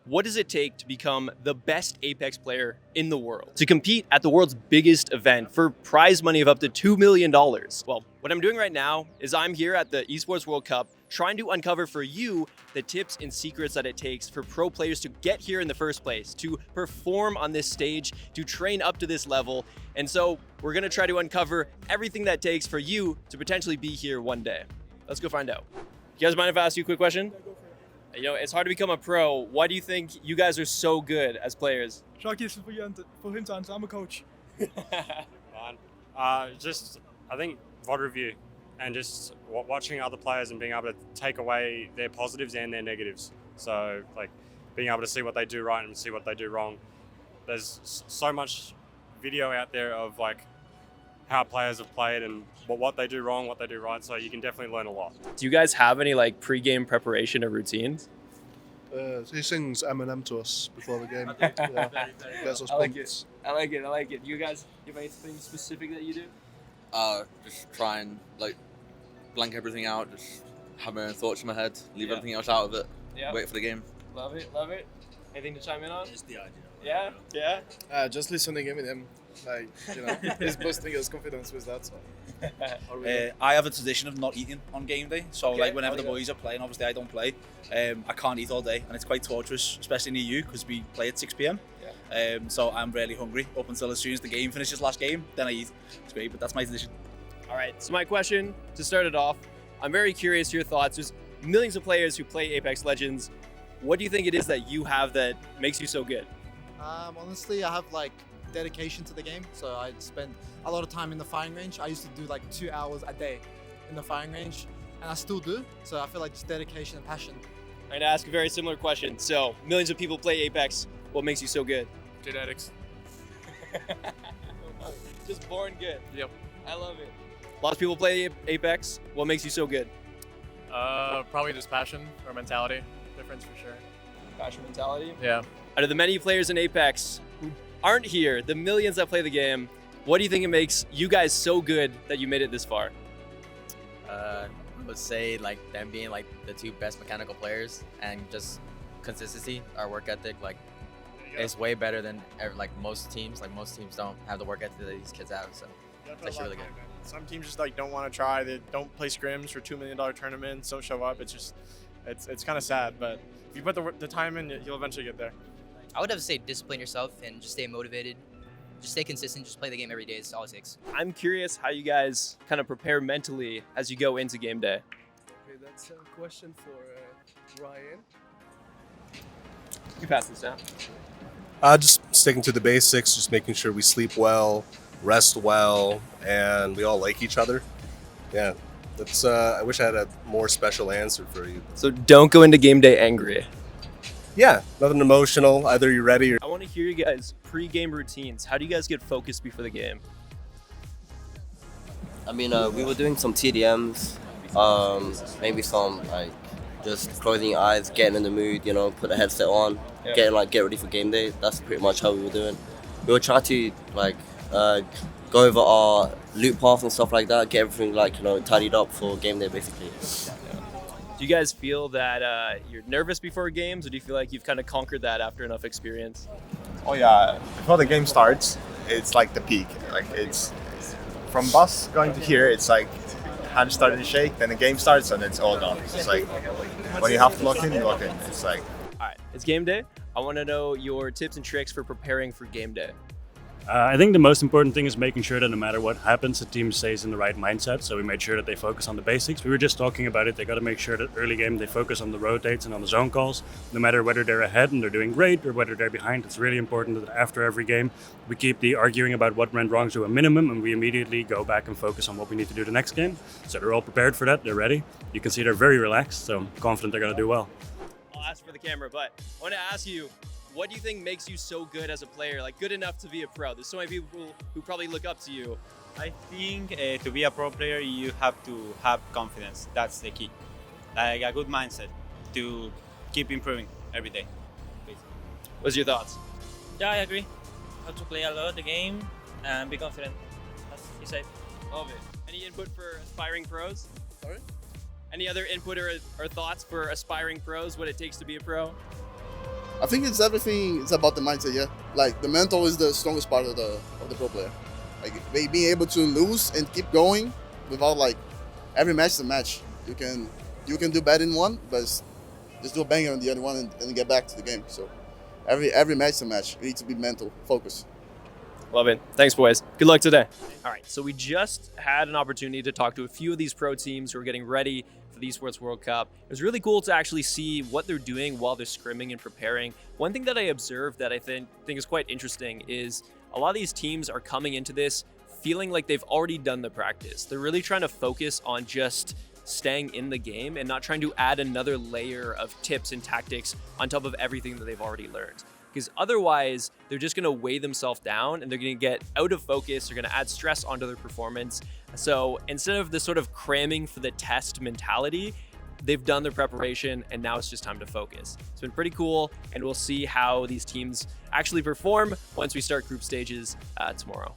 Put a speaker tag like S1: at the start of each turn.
S1: What does it take to become the best Apex player in the world? To compete at the world's biggest event for prize money of up to $2 million? Well, what I'm doing right now is I'm here at the Esports World Cup trying to uncover for you the tips and secrets that it takes for pro players to get here in the first place, to perform on this stage, to train up to this level. And so we're gonna try to uncover everything that takes for you to potentially be here one day. Let's go find out. You guys mind if I ask you a quick question? You know, it's hard to become a pro. Why do you think you guys are so good as players?
S2: Sharky for him to answer. I'm a coach.
S3: I think VOD review and just watching other players and being able to take away their positives and their negatives. So like being able to see what they do right and see what they do wrong. There's so much video out there of like how players have played and what they do wrong, what they do right. So you can definitely learn a lot.
S1: Do you guys have any like pre-game preparation or routines?
S4: He sings Eminem to us before the game. Gets us
S1: I like
S4: pumped.
S1: it. I like it. You guys, you have anything specific that you do?
S5: Just try and like blank everything out, just have my own thoughts in my head, leave everything else out of it, wait for the game.
S1: Love it. Anything to chime in on?
S5: Just the idea.
S1: Yeah.
S6: Just listening with him, like, you know, he's boosting his confidence with that. So.
S7: I have a tradition of not eating on game day, so
S1: Okay.
S7: like whenever the boys are playing, obviously I don't play. I can't eat all day, and it's quite torturous, especially in the EU because we play at 6 p.m. So I'm really hungry up until as soon as the game finishes, last game, then I eat. It's great, but that's my tradition.
S1: All right. So my question to start it off, I'm very curious to your thoughts. There's millions of players who play Apex Legends. What do you think it is that you have that makes you so good?
S8: Honestly, I have like dedication to the game, so I spend a lot of time in the firing range. I used to do like 2 hours a day in the firing range, and I still do. So I feel like just dedication and passion.
S1: I'm gonna ask a very similar question. So millions of people play Apex. What makes you so good?
S2: Genetics.
S1: Just born good.
S2: Yep.
S1: I love it. Lots of people play Apex. What makes you so good?
S2: Probably just passion or mentality difference for sure.
S1: Passion, mentality.
S2: Yeah.
S1: Out of the many players in Apex who aren't here, the millions that play the game, what do you think it makes you guys so good that you made it this far?
S9: I would say like them being like the two best mechanical players and just consistency, our work ethic, like it's way better than like most teams. Like most teams don't have the work ethic that these kids have, so it's actually really good.
S2: Some teams just like don't want to try. They don't play scrims for $2 million tournaments. Don't show up. It's just, it's kind of sad. But if you put the time in, you'll eventually get there.
S10: I would have to say discipline yourself and just stay motivated. Just stay consistent. Just play the game every day. It's all it takes.
S1: I'm curious how you guys kind of prepare mentally as you go into game day.
S6: Okay, that's a question for Ryan.
S1: You pass this down.
S4: Just sticking to the basics, just making sure we sleep well, rest well, and we all like each other. Yeah, that's. I wish I had a more special answer for you.
S1: So don't go into game day angry.
S4: Yeah, nothing emotional. Either you're ready or.
S1: I want to hear you guys pre-game routines. How do you guys get focused before the game?
S11: I mean, we were doing some TDMs, maybe some like just closing your eyes, getting in the mood, you know, put the headset on, get ready for game day. That's pretty much how we were doing. We would try to like go over our loot path and stuff like that, get everything like, you know, tidied up for game day basically.
S1: Do you guys feel that you're nervous before games, or do you feel like you've kind of conquered that after enough experience?
S12: Oh yeah, before the game starts, it's like the peak. Like it's from bus going to here, it's like hands starting to shake, then the game starts and it's all gone. It's like when you have to lock in, you lock in. It's like.
S1: All right, it's game day. I want to know your tips and tricks for preparing for game day.
S3: I think the most important thing is making sure that no matter what happens, the team stays in the right mindset. So we made sure that they focus on the basics. We were just talking about it. They got to make sure that early game they focus on the rotates and on the zone calls. No matter whether they're ahead and they're doing great or whether they're behind, it's really important that after every game, we keep the arguing about what went wrong to a minimum and we immediately go back and focus on what we need to do the next game. So they're all prepared for that. They're ready. You can see they're very relaxed, so I'm confident they're going to do well.
S1: I'll ask for the camera, but I want to ask you, what do you think makes you so good as a player, like good enough to be a pro? There's so many people who probably look up to you.
S13: I think to be a pro player, you have to have confidence. That's the key. Like a good mindset to keep improving every day. Basically.
S1: What's your thoughts?
S14: Yeah, I agree. Have to play a lot the game and be confident, as you said.
S1: Love it. Any input for aspiring pros?
S6: Sorry?
S1: Any other input or thoughts for aspiring pros, what it takes to be a pro?
S6: I think it's everything. It's about the mindset. Yeah, like the mental is the strongest part of the pro player. Like being able to lose and keep going without like every match is a match. You can do bad in one, but just do a banger on the other one and get back to the game. So every match is a match. You need to be mental, focus.
S1: Love it. Thanks, boys. Good luck today. All right, so we just had an opportunity to talk to a few of these pro teams who are getting ready for the Esports World Cup. It was really cool to actually see what they're doing while they're scrimming and preparing. One thing that I observed that I think is quite interesting is a lot of these teams are coming into this feeling like they've already done the practice. They're really trying to focus on just staying in the game and not trying to add another layer of tips and tactics on top of everything that they've already learned. Because otherwise, they're just going to weigh themselves down and they're going to get out of focus. They're going to add stress onto their performance. So instead of the sort of cramming for the test mentality, they've done their preparation and now it's just time to focus. It's been pretty cool, and we'll see how these teams actually perform once we start group stages tomorrow.